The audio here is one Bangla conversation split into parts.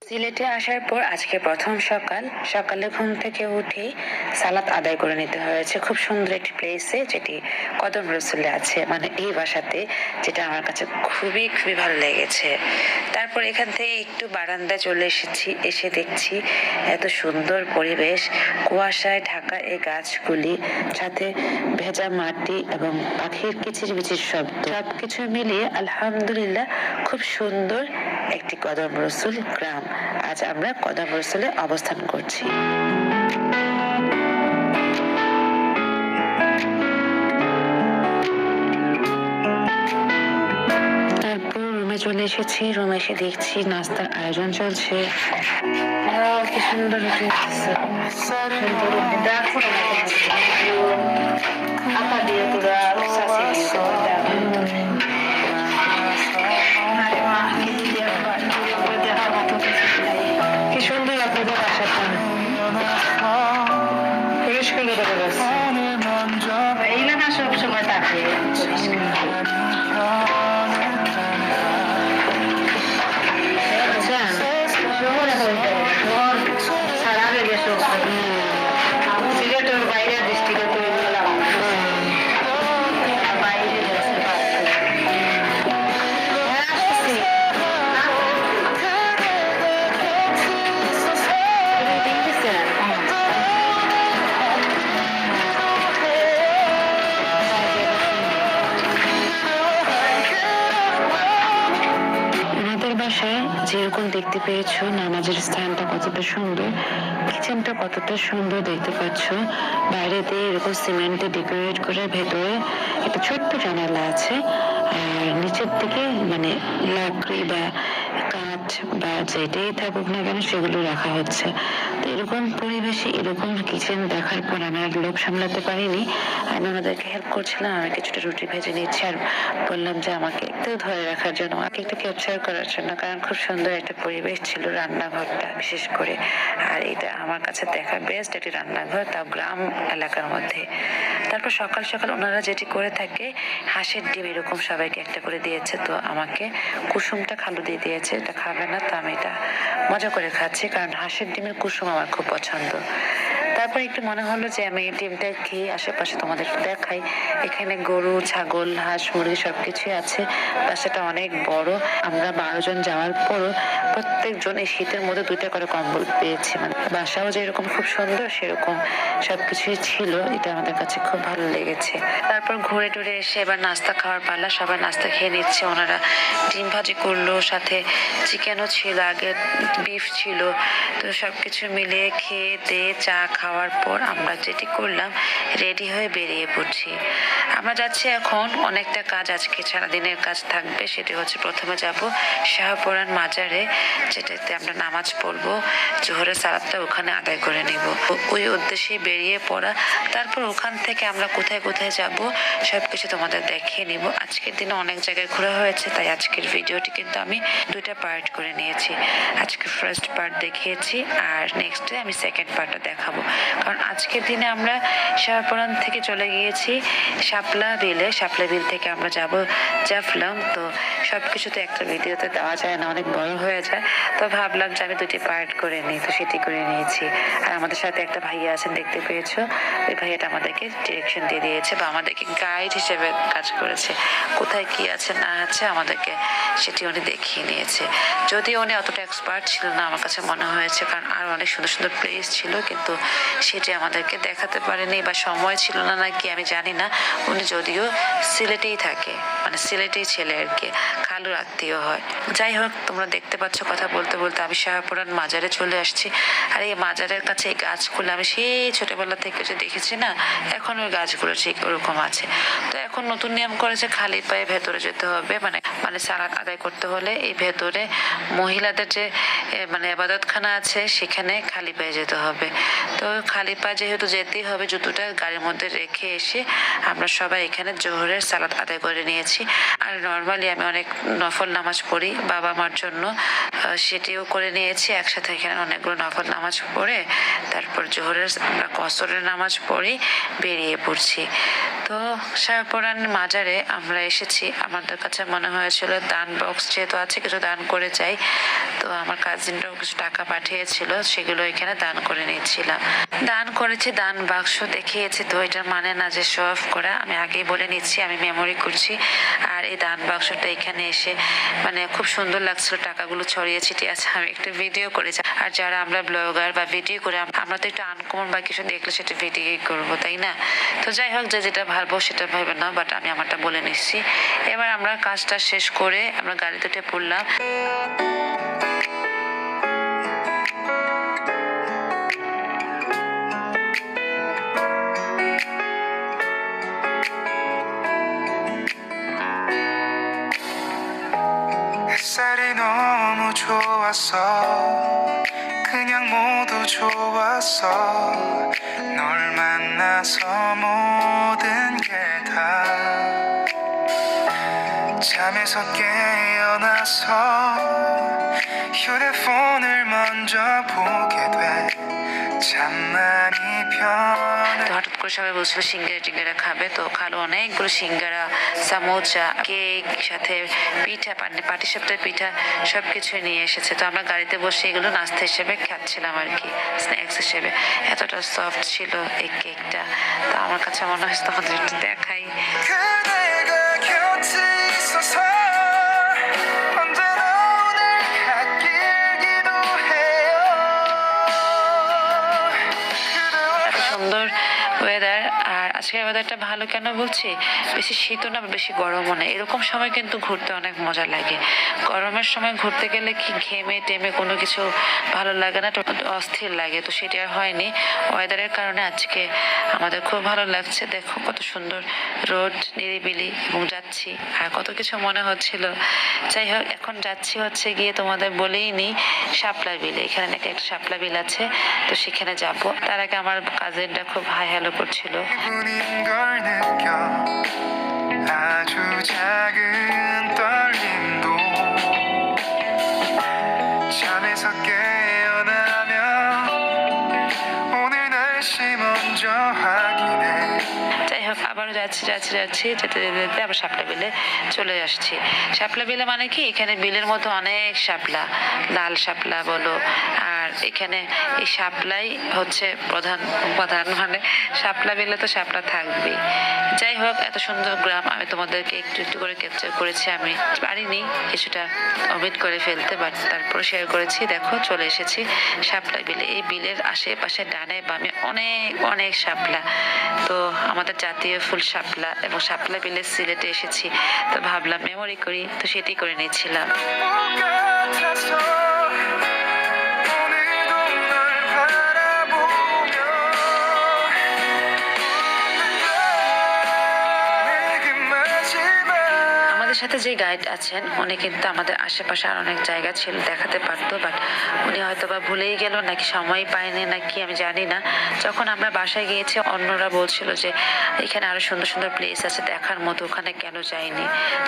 সিলেটে আসার পর আজকে প্রথম সকালে ঘুম থেকে উঠে সালাত আদায় করে নিতে হয়েছে খুব সুন্দর একটি প্লেসে, যেটি কদম রসুলে আছে, মানে এই বাসাতে, যেটা আমার কাছে খুবই খুবই ভালো লেগেছে। তারপর এখান থেকে একটু বারান্দায় চলে এসেছি, এসে দেখছি এত সুন্দর পরিবেশ, কুয়াশায় ঢাকা এই গাছগুলি, সাথে ভেজা মাটি এবং পাখির কিচিরমিচির শব্দ, সবকিছু মিলিয়ে আলহামদুলিল্লাহ খুব সুন্দর একটি কদম রসুল গ্রাম। আজ আমরা কদম রসুলে অবস্থান করছি। তারপর রুমে চলে এসেছি, রুমে এসে দেখছি নাস্তার আয়োজন চলছে। কি সুন্দর কি সুন্দর আপনাদের বাসাটা পরিষ্কার করে গেছে, এইগুলো না সবসময় থাকে সিলেটের বাইরে ডিস্ট্রিক্টে যেরকম দেখতে পেয়েছো নামাজের স্থানটা কতটা সুন্দর, কিচেনটা কতটা সুন্দর দেখতে পাচ্ছ, বাইরে দিয়ে এরকম সিমেন্টে ডেকোরেট করে, ভেতরে একটা ছোট্ট জানালা আছে, আর নিচের দিকে মানে লাকড়ি বা কাঠ বা যেটাই থাকুক না কেন সেগুলো রাখা হচ্ছে। তো এরকম পরিবেশে এরকম কিচেন দেখার পর আমি আর লোভ সামলাতে পারিনি, আমি ওনাদেরকে হেল্প করছিলাম, আমি কিছুটা রুটি ভেজে নিচ্ছি আর বললাম যে আমাকে একটু ধরে রাখার জন্য, আমাকে একটু ক্যাপচার করার জন্য, কারণ খুব সুন্দর একটা পরিবেশ ছিল রান্নাঘরটা বিশেষ করে, আর এটা আমার কাছে দেখা বেস্ট একটি রান্নাঘর, তাও গ্রাম এলাকার মধ্যে। তারপর সকাল সকাল ওনারা যেটি করে থাকে, হাঁসের ডিম এরকম সবাইকে একটা করে দিয়েছে, তো আমাকে কুসুমটা খালু দিয়ে দিয়েছে, এটা খাবে না, তো আমি এটা মজা করে খাচ্ছি, কারণ হাঁসের ডিমের কুসুম আমার খুব পছন্দ। তারপর একটু মনে হলো যে আমি এই ডিমটা খেয়ে আশেপাশে তোমাদের দেখাই। এখানে গরু, ছাগল, হাঁস, মুরগি সবকিছুই আছে। বাসাটা অনেক বড়, আমরা 12 জন যাওয়ার পরও প্রত্যেকজন এই শীতের মধ্যে 2টা করে কম্বল পেয়েছি, মানে বাসাও যেরকম খুব সুন্দর সেরকম সবকিছুই ছিল, এটা আমাদের কাছে খুব ভালো লেগেছে। তারপর ঘুরে টুরে এসে এবার নাস্তা খাওয়ার পালা, সবাই নাস্তা খেয়ে নিচ্ছে। ওনারা ডিম ভাজি করলো, সাথে চিকেনও ছিল, আগে বিফ ছিল, তো সবকিছু মিলিয়ে খেয়ে দিয়ে চা খাওয়ার পর আমরা যেটি করলাম, রেডি হয়ে বেরিয়ে পড়ছি। আমরা যাচ্ছি এখন, অনেকটা কাজ আজকে সারাদিনের কাজ থাকবে, সেটি হচ্ছে প্রথমে যাব শাহপুরান মাজারে, যেটাতে আমরা নামাজ পড়বো, জোহরের সালাতটা ওখানে আদায় করে নিব, ওই উদ্দেশ্যে বেরিয়ে পড়া। তারপর ওখান থেকে আমরা কোথায় কোথায় যাব সবকিছু তোমাদের দেখিয়ে নিব। আজকের দিনে অনেক জায়গায় ঘোরা হয়েছে, তাই আজকের ভিডিওটি কিন্তু আমি 2টা পার্ট করে নিয়েছি। আজকে ফার্স্ট পার্ট দেখিয়েছি, আর নেক্সট ডে আমি সেকেন্ড পার্টটা দেখাবো, কারণ আজকের দিনে আমরা শাহপুরান থেকে চলে গিয়েছি শাপলা বিল থেকে আমরা যাব জাফলং। তো সবকিছু তো একটা ভিডিওতে দেওয়া যায় না, অনেক বড় হয়ে যায়, তো ভাবলাম যে আমি 2টি পার্ট করে নিই, তো সেটি করে নিয়েছি। আর আমাদের সাথে একটা ভাইয়া আছেন, দেখতে পেয়েছো, ওই ভাইয়াটা আমাদেরকে ডিরেকশন দিয়ে দিয়েছে বা আমাদেরকে গাইড হিসেবে কাজ করেছে, কোথায় কি আছে না আছে আমাদেরকে সেটি উনি দেখিয়ে নিয়েছে। যদিও উনি অতটা এক্সপার্ট ছিল না আমার কাছে মনে হয়েছে, কারণ আরো অনেক সুন্দর সুন্দর প্লেস ছিল, কিন্তু সেটি আমাদেরকে দেখাতে পারেনি বা সময় ছিল না নাকি আমি জানি না। উনি যদিও সিলেটেই থাকে, মানে সিলেটেই ছেলে আর কি, খালুর আত্মীয় হয়। যাই হোক, তোমরা দেখতে পাচ্ছ কথা বলতে বলতে আমি শাহপুরান মাজারে চলে আসছি। আর এই মাজারের কাছে এই গাছগুলো আমি সেই ছোটবেলা থেকে যে দেখেছি না, এখন ওই গাছগুলো ঠিক ওরকম আছে। তো এখন নতুন নিয়ম করেছে খালি পায়ে ভেতরে যেতে হবে, মানে মানে সালাত আদায় করতে হলে এই ভেতরে মহিলাদের যে মানে ইবাদতখানা আছে সেখানে খালি পায়ে যেতে হবে। তো খালি পায়ে যেহেতু যেতেই হবে, জুতোটা গাড়ির মধ্যে রেখে এসে আমরা সবাই এখানে জোহরের সালাত আদায় করে নিয়েছি। আর নর্মালি আমি অনেক নফল নামাজ পড়ি বাবা মার জন্য, সেটিও করে নিয়েছি একসাথে। এখানে অনেকগুলো নফল নামাজ পড়ে তারপর জোহরের আমরা কসরের নামাজ পড়ে বেরিয়ে পড়ছি। তো শাহপুরান মাজারে আমরা এসেছি, আমাদের কাছে মনে হয়েছিল দান বক্স যেহেতু আছে কিছু দান করে যাই, তো তো আমার কাজিনরাও কিছু টাকা পাঠিয়েছিল, সেগুলো এখানে দান করে নিচ্ছিলাম। দান করেছি, দান বাক্স দেখিয়েছি, তো এটার মানে না যে শো অফ করা, আমি আগেই বলে নিচ্ছি আমি মেমোরি করছি। আর এই দান বাক্সটা এখানে এসে মানে খুব সুন্দর লাগছিল, টাকাগুলো ছড়িয়ে ছিটিয়ে আছে, আমি একটু ভিডিও করেছি। আর যারা আমরা ব্লগার বা ভিডিও করে আমরা তো একটু আনকমন বা কিছু দেখলে সেটা ভিডিওই করবো, তাই না? তো যাই হোক, যে যেটা ভাববো সেটা ভাবে না, বাট আমি আমারটা বলে নিচ্ছি। এবার আমরা কাজটা শেষ করে আমরা গাড়িতে উঠে পড়লাম। 햇살이 너무 좋았어 그냥 모두 좋았어 널 만나서 모든 게 다 잠에서 깨어나서 휴대폰을 먼저 보게 돼 잠만이 편해 তো হঠাৎ করে সবাই বলছিল সিঙ্গারা টিঙ্গারা খাবে, তো খালো অনেকগুলো সিঙ্গারা, সামোচা, কেক, সাথে পিঠা, পাটি সাপটার পিঠা সবকিছুই নিয়ে এসেছে। তো আমরা গাড়িতে বসে এগুলো নাস্তা হিসেবে খাচ্ছিলাম আর কি, স্ন্যাক্স হিসেবে। এতটা সফট ছিল এই কেকটা, তো আমার কাছে মনে হয় তোমাদের একটু দেখাই। 그대가 곁에 있어서 언제나 오늘 갓길 기도해요 এত সুন্দর ওয়েদার। আর আজকের ওয়েদারটা ভালো কেন বলছি, বেশি শীতও না বেশি গরমও না, এরকম সময় কিন্তু ঘুরতে অনেক মজা লাগে। গরমের সময় ঘুরতে গেলে কি ঘেমে টেমে কোনো কিছু ভালো লাগে না, অস্থির লাগে, তো সেটা আর হয়নি। ওয়েদারের কারণে আজকে আমাদের খুব ভালো লাগছে। দেখো কত সুন্দর রোড, নিরিবিলি, এবং যাচ্ছি আর কত কিছু মনে হচ্ছিল। যাই হোক, এখন যাচ্ছি হচ্ছে গিয়ে তোমাদের বলেই নি শাপলা বিলে। এখানে নাকি একটা শাপলা বিল আছে, তো সেখানে যাব। তার আগে আমার কাজিনটা খুব হাই হ্যালো করছিল। 기분인 걸 느껴 아주 작은 떨림도 잠에서 깨어나면 오늘 날씨 먼저 확인해 যাই হোক, আবারও যাচ্ছি যেতে যেতে আবার শাপলা বিলে চলে আসছি। শাপলা বিলে মানে কি, এখানে বিলের মধ্যে অনেক শাপলা, লাল শাপলা বলো, আর এখানে এই শাপলাই হচ্ছে প্রধান উপাদান, মানে শাপলা বিলে তো শাপলা থাকবেই। যাই হোক, এত সুন্দর গ্রাম আমি তোমাদেরকে একটু একটু করে ক্যাপচার করেছি। আমি পারিনি কিছুটা অমিট করে ফেলতে, বাট তারপর শেয়ার করেছি। দেখো চলে এসেছি শাপলা বিলে। এই বিলের আশেপাশে ডানে বামে অনেক অনেক শাপলা, তো আমাদের জাতীয় ফুল শাপলা, এবং শাপলা বিলে সিলেটে এসেছি, তো ভাবলাম মেমোরি করি, তো সেটাই করে নিয়েছিলাম। 같아서 오늘도 널 바라보며 내게 마지막 আমাদের সাথে যে গাইড আছেন উনি কিন্তু আমাদের আশেপাশে আর অনেক জায়গা ছিল দেখাতে পারতো, বাট উনি হয়তো বা ভুলেই গেল, নাকি সময় পায়নি, নাকি আমি জানি না। যখন আমরা বাসায় গিয়েছি অন্যরা বলছিল যে এখানে আরো সুন্দর সুন্দর প্লেস আছে দেখার মতো, ওখানে কেন যাইনি।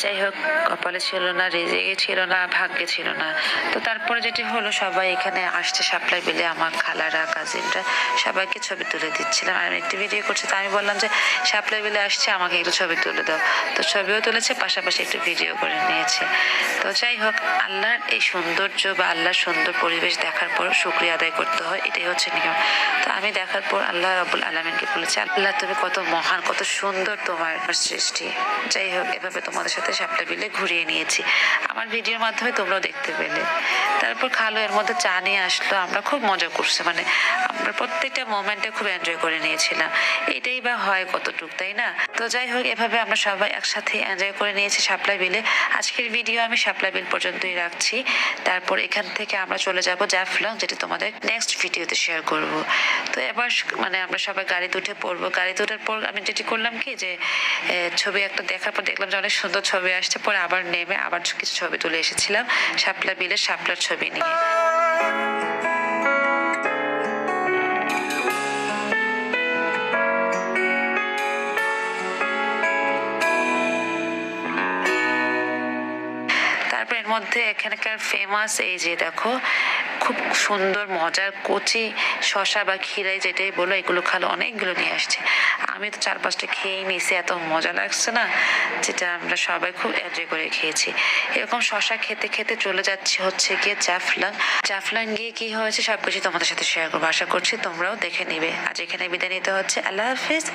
যাই হোক, কপালে ছিল না, রেজেগে ছিল না, ভাগ্যে ছিল না। তো তারপরে যেটি হলো, সবাই এখানে আসছে শাপলা বিলে, আমার খালারা, কাজিনরা, সবাইকে ছবি তুলে দিচ্ছিলাম। আর একটি ভিডিও করছে, তো আমি বললাম যে শাপলা বিলে আসছে, আমাকে একটু ছবি তুলে দাও। তো ছবিও তুলেছে, পাশাপাশি একটু ভিডিও করে নিয়েছে। তো যাই হোক, আল্লাহর এই সৌন্দর্য বা আল্লাহর সুন্দর পরিবেশ দেখার পর শুকরিয়া আদায় করতে হয়, এটাই হচ্ছে নিয়ম। তো আমি দেখার পর আল্লাহ রাব্বুল আলামিনকে বলেছি, আল্লাহ তুমি কত মহান, কত সুন্দর তোমার সৃষ্টি। যাই হোক, এভাবে তোমাদের সাথে শাপলা বিলে ঘুরিয়ে নিয়েছি, আমার ভিডিওর মাধ্যমে তোমরাও দেখতে পেলে। তারপর খালো এর মধ্যে চা নিয়ে আসলো, আমরা খুব মজা করছি, মানে আমরা প্রত্যেকটা মোমেন্টে খুব এনজয় করে নিয়েছিলাম। এটাই বা হয় কতটুক, তাই না? তো যাই হোক, এভাবে আমরা সবাই একসাথে এনজয় করে নিয়েছি শাপলা বিলে। আজকের ভিডিও আমি শাপলা বিল পর্যন্তই রাখছি, তারপর এখান থেকে আমরা চলে যাব জাফলং, যেটা তোমাদের নেক্সট ভিডিওতে শেয়ার করব। তো এবার মানে আমরা সবাই গাড়িতে উঠে পড়বো। গাড়িতে ওঠার পর আমি যেটি করলাম কি, যে ছবি একটা দেখার পর দেখলাম যে অনেক সুন্দর ছবি আসছে, পরে আবার নেমে আবার কিছু ছবি তুলে এসেছিলাম শাপলা বিলের শাপলার ছবি নিয়ে। তারপর এর মধ্যে এখানকার ফেমাস এই যে দেখো খুব সুন্দর মজার কচি শশা বা খিরাই যেটাই বলো, এগুলো খালো, অনেকগুলো নিয়ে আসছে। আমি তো 4-5টা খেয়েই নিয়েছি, এত মজা লাগছে না, যেটা আমরা সবাই খুব এনজয় করে খেয়েছি। এরকম শশা খেতে খেতে চলে যাচ্ছে হচ্ছে গিয়ে জাফলং গিয়ে কি হয়েছে সবকিছু তোমাদের সাথে শেয়ার করবো, আশা করছি তোমরাও দেখে নিবে। আজ এখানে বিদায় নিতে হচ্ছে, আল্লাহ হাফিজ।